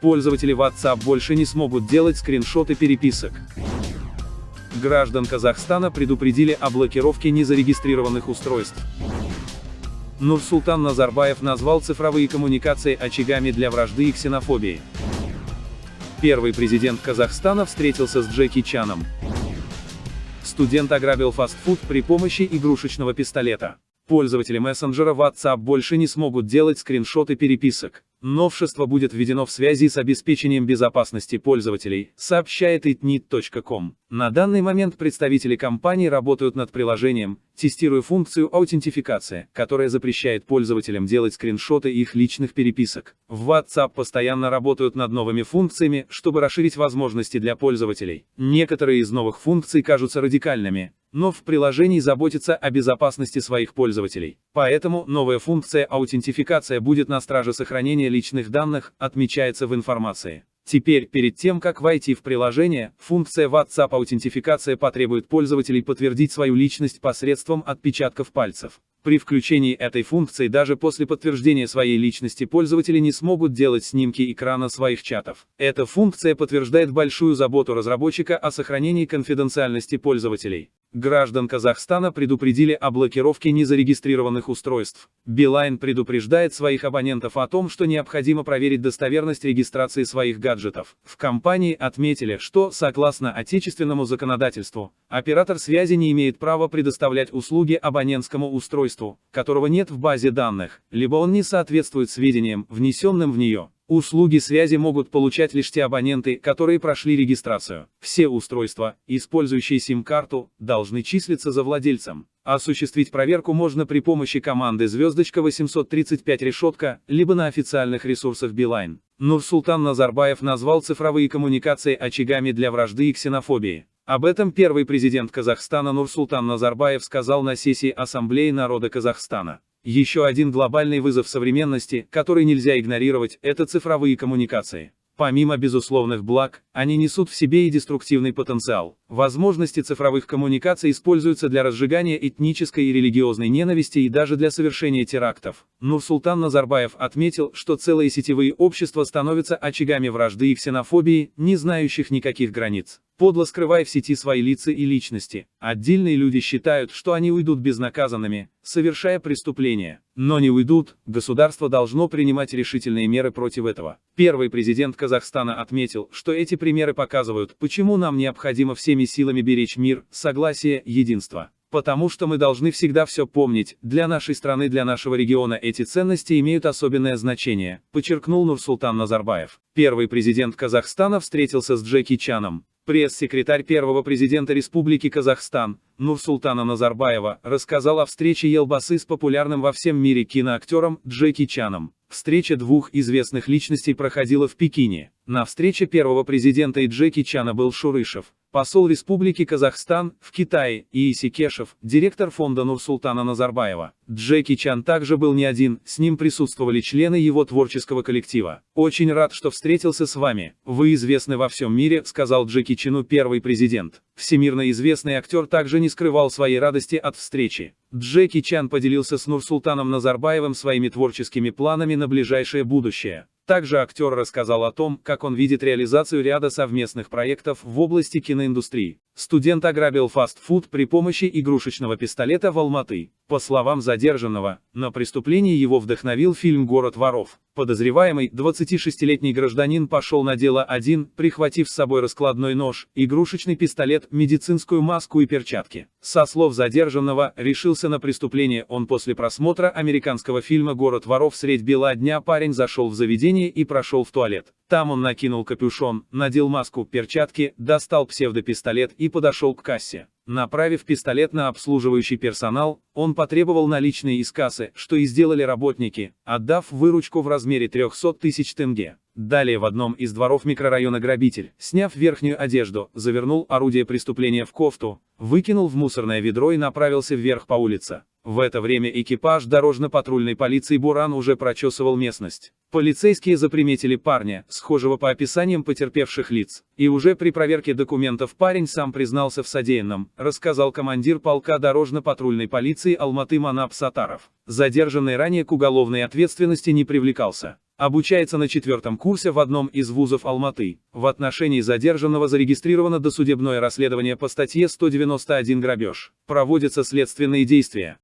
Пользователи WhatsApp больше не смогут делать скриншоты переписок. Граждан Казахстана предупредили о блокировке незарегистрированных устройств. Нурсултан Назарбаев назвал цифровые коммуникации очагами для вражды и ксенофобии. Первый президент Казахстана встретился с Джеки Чаном. Студент ограбил фастфуд при помощи игрушечного пистолета. Пользователи мессенджера WhatsApp больше не смогут делать скриншоты переписок. Новшество будет введено в связи с обеспечением безопасности пользователей, сообщает itnit.com. На данный момент представители компании работают над приложением, тестируя функцию аутентификации, которая запрещает пользователям делать скриншоты их личных переписок. В WhatsApp постоянно работают над новыми функциями, чтобы расширить возможности для пользователей. Некоторые из новых функций кажутся радикальными, но в приложении заботятся о безопасности своих пользователей. Поэтому новая функция аутентификация будет на страже сохранения личных данных, отмечается в информации. Теперь, перед тем, как войти в приложение, функция WhatsApp аутентификация потребует пользователей подтвердить свою личность посредством отпечатков пальцев. При включении этой функции даже после подтверждения своей личности пользователи не смогут делать снимки экрана своих чатов. Эта функция подтверждает большую заботу разработчика о сохранении конфиденциальности пользователей. Граждан Казахстана предупредили о блокировке незарегистрированных устройств. Билайн предупреждает своих абонентов о том, что необходимо проверить достоверность регистрации своих гаджетов. В компании отметили, что, согласно отечественному законодательству, оператор связи не имеет права предоставлять услуги абонентскому устройству, которого нет в базе данных, либо он не соответствует сведениям, внесенным в нее. Услуги связи могут получать лишь те абоненты, которые прошли регистрацию. Все устройства, использующие сим-карту, должны числиться за владельцем. Осуществить проверку можно при помощи команды *835 либо на официальных ресурсах Билайн. Нурсултан Назарбаев назвал цифровые коммуникации очагами для вражды и ксенофобии. Об этом первый президент Казахстана Нурсултан Назарбаев сказал на сессии Ассамблеи народа Казахстана. Еще один глобальный вызов современности, который нельзя игнорировать, это цифровые коммуникации. Помимо безусловных благ, они несут в себе и деструктивный потенциал. Возможности цифровых коммуникаций используются для разжигания этнической и религиозной ненависти и даже для совершения терактов. Нурсултан Назарбаев отметил, что целые сетевые общества становятся очагами вражды и ксенофобии, не знающих никаких границ. Подло скрывая в сети свои лица и личности, отдельные люди считают, что они уйдут безнаказанными, совершая преступления. Но не уйдут, государство должно принимать решительные меры против этого. Первый президент Казахстана отметил, что эти примеры показывают, почему нам необходимо всеми силами беречь мир, согласие, единство. Потому что мы должны всегда все помнить, для нашей страны, для нашего региона эти ценности имеют особенное значение, подчеркнул Нурсултан Назарбаев. Первый президент Казахстана встретился с Джеки Чаном. Пресс-секретарь первого президента Республики Казахстан, Нурсултана Назарбаева, рассказал о встрече Елбасы с популярным во всем мире киноактером Джеки Чаном. Встреча двух известных личностей проходила в Пекине. На встрече первого президента и Джеки Чана был Шурышев, посол Республики Казахстан в Китае, и Исикешев, директор фонда Нурсултана Назарбаева. Джеки Чан также был не один, с ним присутствовали члены его творческого коллектива. «Очень рад, что встретился с вами. Вы известны во всем мире», — сказал Джеки Чану первый президент. Всемирно известный актер также не скрывал своей радости от встречи. Джеки Чан поделился с Нурсултаном Назарбаевым своими творческими планами на ближайшее будущее. Также актер рассказал о том, как он видит реализацию ряда совместных проектов в области киноиндустрии. Студент ограбил фастфуд при помощи игрушечного пистолета в Алматы. По словам задержанного, на преступление его вдохновил фильм «Город воров». Подозреваемый, 26-летний гражданин, пошел на дело один, прихватив с собой раскладной нож, игрушечный пистолет, медицинскую маску и перчатки. Со слов задержанного, решился на преступление он после просмотра американского фильма «Город воров». Средь бела дня парень зашел в заведение и прошел в туалет. Там он накинул капюшон, надел маску, перчатки, достал псевдопистолет и подошел к кассе. Направив пистолет на обслуживающий персонал, он потребовал наличные из кассы, что и сделали работники, отдав выручку в размере 300 тысяч тенге. Далее в одном из дворов микрорайона грабитель, сняв верхнюю одежду, завернул орудие преступления в кофту, выкинул в мусорное ведро и направился вверх по улице. В это время экипаж дорожно-патрульной полиции «Буран» уже прочесывал местность. Полицейские заприметили парня, схожего по описаниям потерпевших лиц. И уже при проверке документов парень сам признался в содеянном, рассказал командир полка дорожно-патрульной полиции Алматы Манап Сатаров. Задержанный ранее к уголовной ответственности не привлекался. Обучается на 4-м курсе в одном из вузов Алматы. В отношении задержанного зарегистрировано досудебное расследование по статье 191 «Грабеж». Проводятся следственные действия.